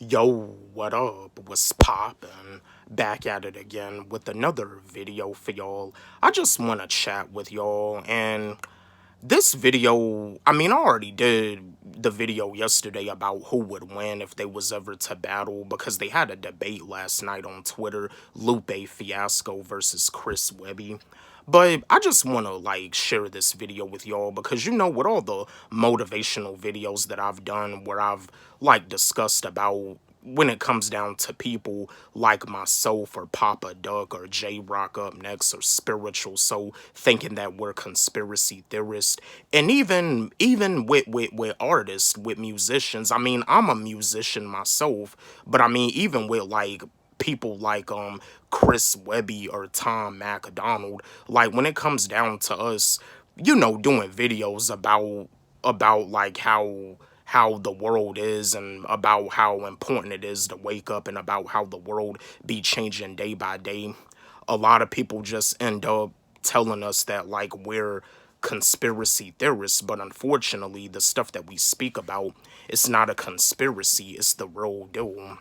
Yo, what up? What's poppin'? Back at it again with another video for y'all. I just want to chat with y'all, and this video, I already did the video yesterday about who would win if they was ever to battle because they had a debate last night on Twitter, Lupe Fiasco versus Chris Webby. But I just want to share this video with y'all because with all the motivational videos that I've done where I've discussed about when it comes down to people like myself or Papa Duck or J Rock up next or Spiritual Soul thinking that we're conspiracy theorists, and even with artists, with musicians. I'm a musician myself, but even with people like Chris Webby or Tom MacDonald, when it comes down to us, doing videos about how the world is and about how important it is to wake up and about how the world be changing day by day. A lot of people just end up telling us that we're conspiracy theorists, but unfortunately the stuff that we speak about, it's not a conspiracy, it's the real deal.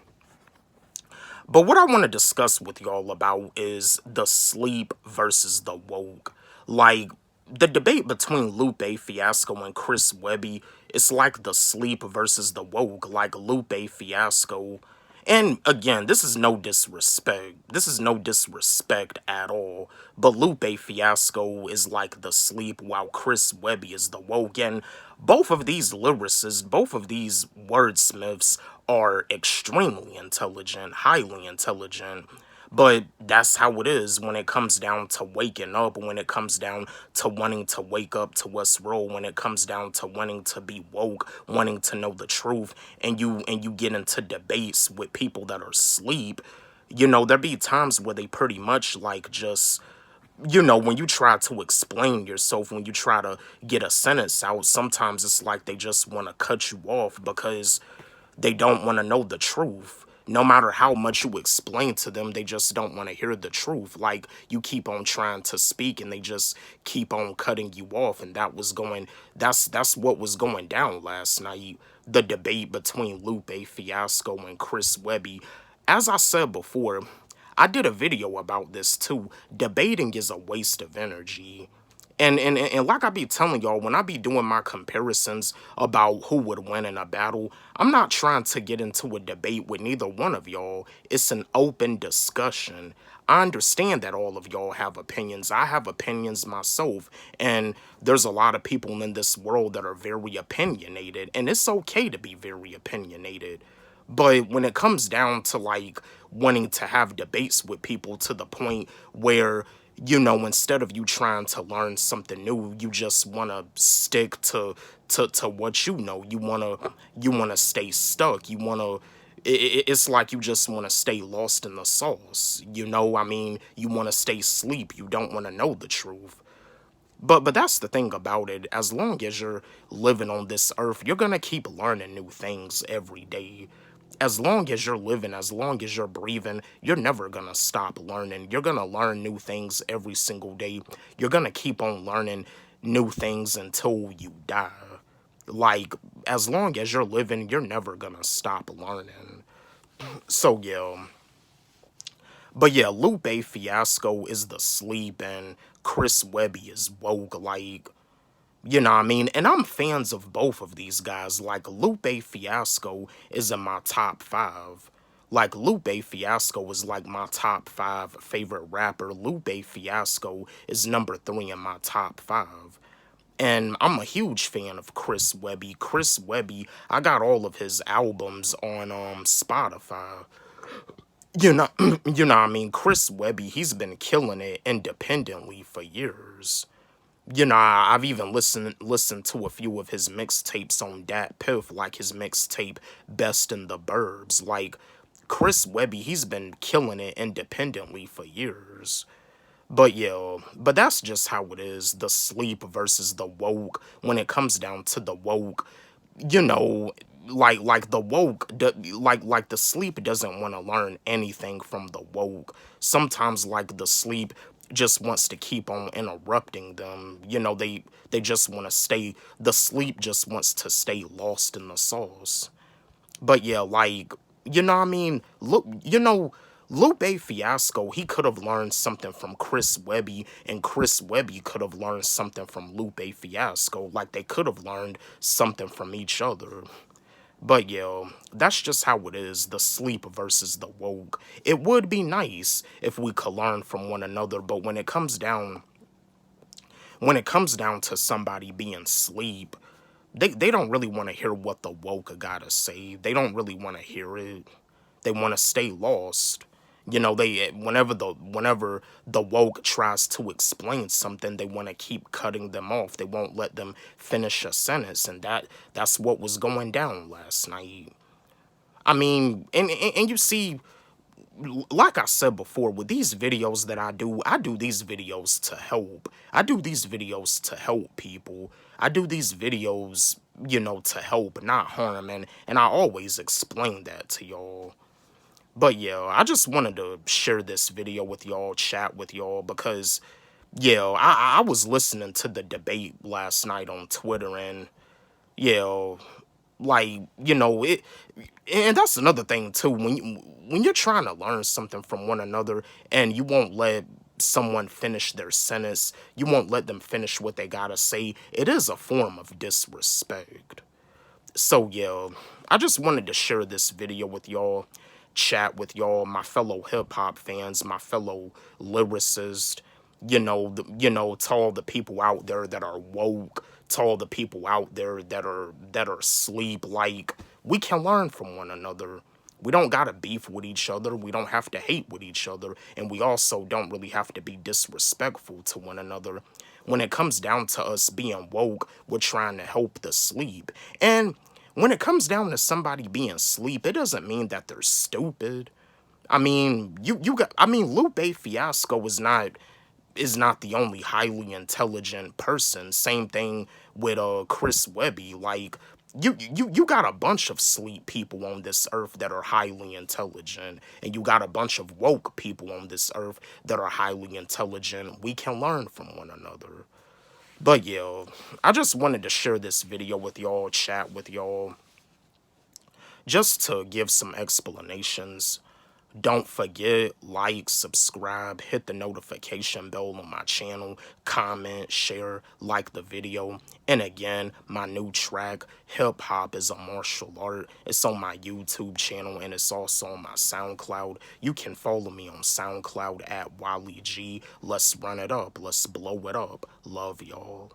But what I want to discuss with y'all about is the sleep versus the woke. Like, the debate between Lupe Fiasco and Chris Webby, it's like the sleep versus the woke. Like, Lupe Fiasco. And again, this is no disrespect. This is no disrespect at all. But Lupe Fiasco is like the sleep while Chris Webby is the woke. And both of these lyricists, both of these wordsmiths are extremely intelligent, highly intelligent. But that's how it is when it comes down to waking up, when it comes down to wanting to wake up to what's real, when it comes down to wanting to be woke, wanting to know the truth, and you get into debates with people that are asleep. There be times where they pretty much just when you try to explain yourself, when you try to get a sentence out, sometimes it's like they just want to cut you off because they don't want to know the truth. No matter how much you explain to them, they just don't want to hear the truth. Like, you keep on trying to speak and they just keep on cutting you off. And that's what was going down last night. The debate between Lupe Fiasco and Chris Webby. As I said before, I did a video about this too. Debating is a waste of energy. And like I be telling y'all, when I be doing my comparisons about who would win in a battle, I'm not trying to get into a debate with neither one of y'all. It's an open discussion. I understand that all of y'all have opinions. I have opinions myself. And there's a lot of people in this world that are very opinionated. And it's okay to be very opinionated. But when it comes down to wanting to have debates with people to the point where, instead of you trying to learn something new, you just want to stick to what you want to stay stuck. It's like you just want to stay lost in the sauce. You want to stay asleep. You don't want to know the truth. But that's the thing about it. As long as you're living on this earth, you're gonna keep learning new things every day. As long as you're living, as long as you're breathing, you're never gonna stop learning. You're gonna learn new things every single day. You're gonna keep on learning new things until you die. Like, as long as you're living, you're never gonna stop learning. So yeah. But yeah, Lupe Fiasco is the sleep and Chris Webby is woke. You know what I mean? And I'm fans of both of these guys. Like, Lupe Fiasco is in my top five. Like, Lupe Fiasco is like my top five favorite rapper. Lupe Fiasco is number three in my top five. And I'm a huge fan of Chris Webby. Chris Webby, I got all of his albums on Spotify. What I mean? Chris Webby, he's been killing it independently for years. I've even listened to a few of his mixtapes on Dat Piff, like his mixtape Best in the Burbs. Like, Chris Webby, he's been killing it independently for years. But yeah, but that's just how it is. The sleep versus the woke. When it comes down to the woke, you know, like the woke, like the sleep doesn't want to learn anything from the woke. Sometimes the sleep just wants to keep on interrupting them. They just want to stay. The sleep just wants to stay lost in the sauce. But yeah, You know what I mean? Lupe Fiasco, he could have learned something from Chris Webby, and Chris Webby could have learned something from Lupe Fiasco. Like, they could have learned something from each other. But yo, that's just how it is, the sleep versus the woke. It would be nice if we could learn from one another, but when it comes down to somebody being sleep, they don't really want to hear what the woke gotta say. They don't really want to hear it. They want to stay lost. Whenever the woke tries to explain something, they want to keep cutting them off. They won't let them finish a sentence, and that's what was going down last night. I mean, and you see, like I said before, with these videos that I do these videos to help. I do these videos to help people. I do these videos, to help, not harm, and I always explain that to y'all. But yeah, I just wanted to share this video with y'all, chat with y'all, because yeah, I was listening to the debate last night on Twitter, and yeah, like, it, and that's another thing too. When you're trying to learn something from one another, and you won't let someone finish their sentence, you won't let them finish what they gotta say, it is a form of disrespect. So yeah, I just wanted to share this video with y'all, chat with y'all, my fellow hip hop fans, my fellow lyricists, to all the people out there that are woke, to all the people out there that are asleep. Like, we can learn from one another. We don't gotta beef with each other. We don't have to hate with each other, and we also don't really have to be disrespectful to one another. When it comes down to us being woke, we're trying to help the sleep. And when it comes down to somebody being asleep, it doesn't mean that they're stupid. I mean, Lupe Fiasco is not the only highly intelligent person. Same thing with Chris Webby. Like, you got a bunch of sleep people on this earth that are highly intelligent, and you got a bunch of woke people on this earth that are highly intelligent. We can learn from one another. But yeah, I just wanted to share this video with y'all, chat with y'all, just to give some explanations. Don't forget, like, subscribe, hit the notification bell on my channel, comment, share, like the video. And again, my new track, Hip Hop is a Martial Art. It's on my YouTube channel, and it's also on my SoundCloud. You can follow me on SoundCloud at Wally G. Let's run it up. Let's blow it up. Love y'all.